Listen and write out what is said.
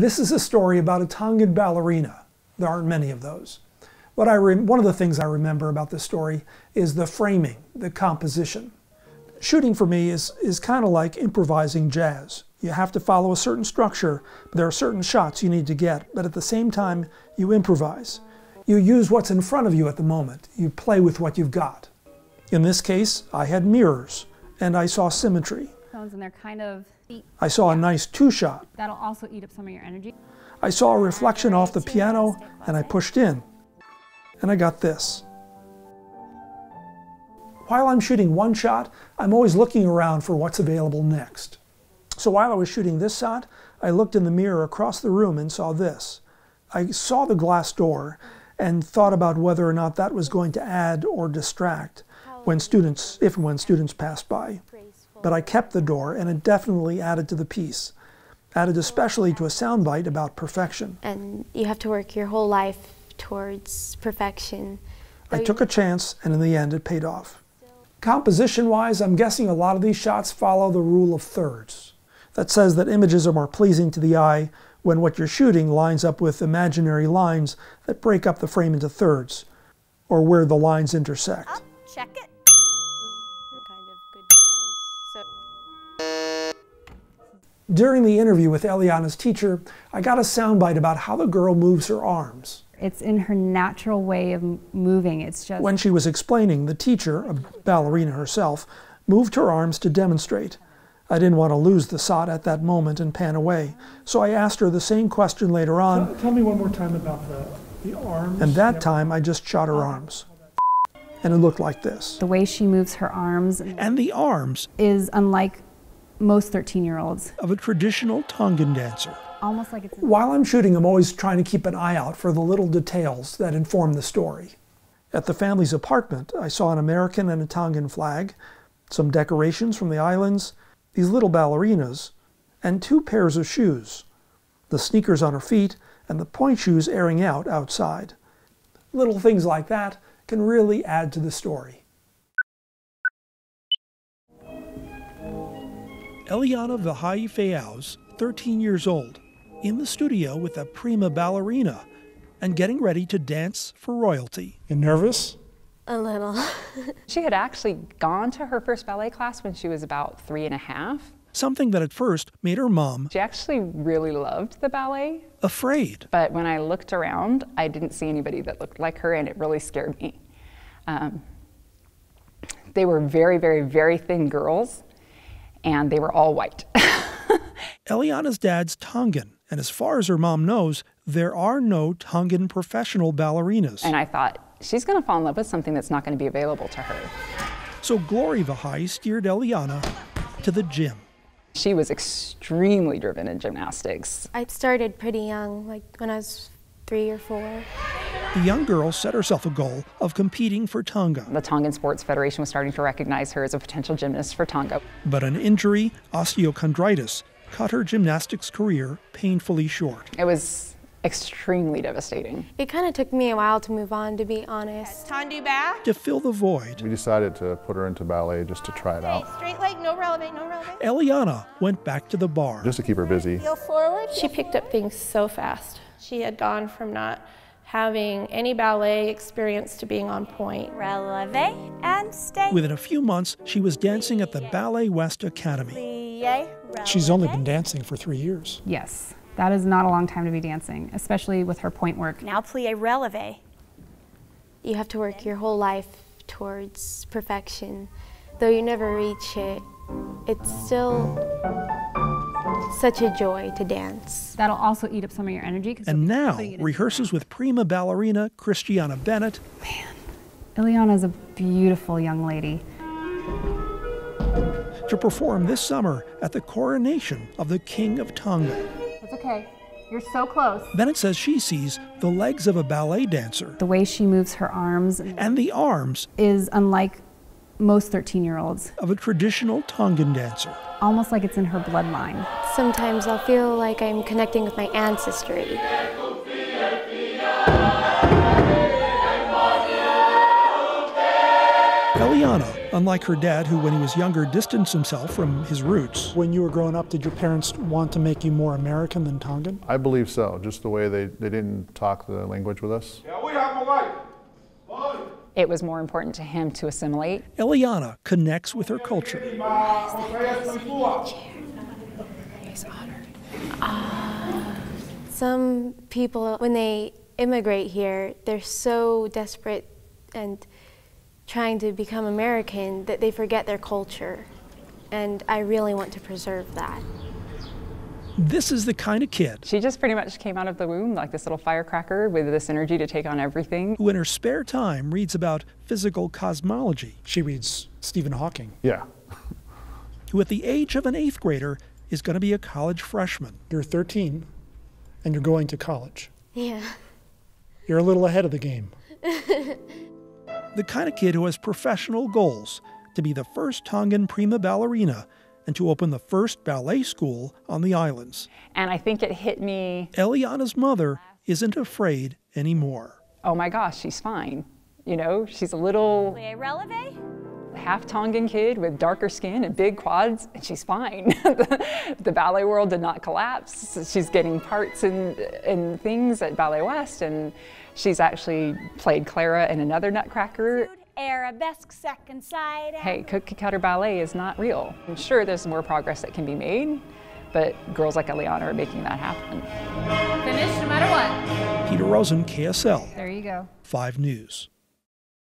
This is a story about a Tongan ballerina. There aren't many of those. One of the things I remember about this story is the framing, the composition. Shooting for me is kind of like improvising jazz. You have to follow a certain structure, but there are certain shots you need to get, but at the same time, you improvise. You use what's in front of you at the moment. You play with what you've got. In this case, I had mirrors, and I saw symmetry. And they're kind of... I saw a nice two-shot. That'll also eat up some of your energy. I saw a reflection off the piano, and I pushed in. And I got this. While I'm shooting one shot, I'm always looking around for what's available next. So while I was shooting this shot, I looked in the mirror across the room and saw this. I saw the glass door and thought about whether or not that was going to add or distract if and when students passed by. But I kept the door, and it definitely added to the piece. Added especially to a soundbite about perfection. And you have to work your whole life towards perfection. I took a chance, and in the end it paid off. Composition-wise, I'm guessing a lot of these shots follow the rule of thirds. That says that images are more pleasing to the eye when what you're shooting lines up with imaginary lines that break up the frame into thirds, or where the lines intersect. Up, check it. During the interview with Eliana's teacher, I got a soundbite about how the girl moves her arms. It's in her natural way of moving. It's just... When she was explaining, the teacher, a ballerina herself, moved her arms to demonstrate. I didn't want to lose the shot at that moment and pan away, so I asked her the same question later on. Tell me one more time about the arms. And that time I just shot her arms. And it looked like this. The way she moves her arms... And the arms... is unlike most 13-year-olds. Of a traditional Tongan dancer. Almost like it's... While I'm shooting, I'm always trying to keep an eye out for the little details that inform the story. At the family's apartment, I saw an American and a Tongan flag, some decorations from the islands, these little ballerinas, and 2 pairs of shoes. The sneakers on her feet and the point shoes airing out outside. Little things like that can really add to the story. Eliana Vahai Feaus, 13 years old, in the studio with a prima ballerina and getting ready to dance for royalty. You nervous? A little. She had actually gone to her first ballet class when she was about 3.5. Something that at first made her mom... She actually really loved the ballet. Afraid. But when I looked around, I didn't see anybody that looked like her, and it really scared me. They were very, very, very thin girls, and they were all white. Eliana's dad's Tongan, and as far as her mom knows, there are no Tongan professional ballerinas. And I thought, she's going to fall in love with something that's not going to be available to her. So Glory Vahai steered Eliana to the gym. She was extremely driven in gymnastics. I started pretty young, like when I was 3 or 4. The young girl set herself a goal of competing for Tonga. The Tongan Sports Federation was starting to recognize her as a potential gymnast for Tonga. But an injury, osteochondritis, cut her gymnastics career painfully short. It was extremely devastating. It kind of took me a while to move on, to be honest. To fill the void, we decided to put her into ballet just to try it out. Straight leg, no releve, no releve. Eliana went back to the bar. Just to keep her busy. Heel forward. She picked up things so fast. She had gone from not having any ballet experience to being on point. Releve and stay. Within a few months, she was dancing at the Ballet West Academy. She's only been dancing for 3 years. Yes, that is not a long time to be dancing, especially with her point work. Now plie releve. You have to work your whole life towards perfection. Though you never reach it, it's still such a joy to dance. That'll also eat up some of your energy. And now rehearses with prima ballerina Christiana Bennett. Man, Eliana's a beautiful young lady. To perform this summer at the coronation of the King of Tonga. It's okay. You're so close. Bennett says she sees the legs of a ballet dancer. The way she moves her arms. And the arms. Is unlike most 13-year-olds. Of a traditional Tongan dancer. Almost like it's in her bloodline. Sometimes I'll feel like I'm connecting with my ancestry. Eliana, Unlike her dad, who when he was younger distanced himself from his roots. When you were growing up, did your parents want to make you more American than Tongan? I believe so, just the way they didn't talk the language with us. It was more important to him to assimilate. Eliana connects with her culture. Some people, when they immigrate here, they're so desperate and trying to become American that they forget their culture. And I really want to preserve that. This is the kind of kid She just pretty much came out of the womb like this little firecracker with this energy to take on everything. who in her spare time reads about physical cosmology. She reads Stephen Hawking. Yeah. Who at the age of an 8th grader is going to be a college freshman. You're 13 and you're going to college. Yeah. You're a little ahead of the game. The kind of kid who has professional goals to be the first Tongan prima ballerina and to open the first ballet school on the islands. And I think it hit me, Eliana's mother isn't afraid anymore. oh my gosh, she's fine. You know, she's a little Releve? half Tongan kid with darker skin and big quads, and she's fine. The ballet world did not collapse. She's getting parts in things at Ballet West, and she's actually played Clara in another Nutcracker. Arabesque second side. Hey, cookie cutter ballet is not real. I'm sure there's more progress that can be made, but girls like Eliana are making that happen. Finish no matter what. Peter Rosen, KSL, There you go. 5 News.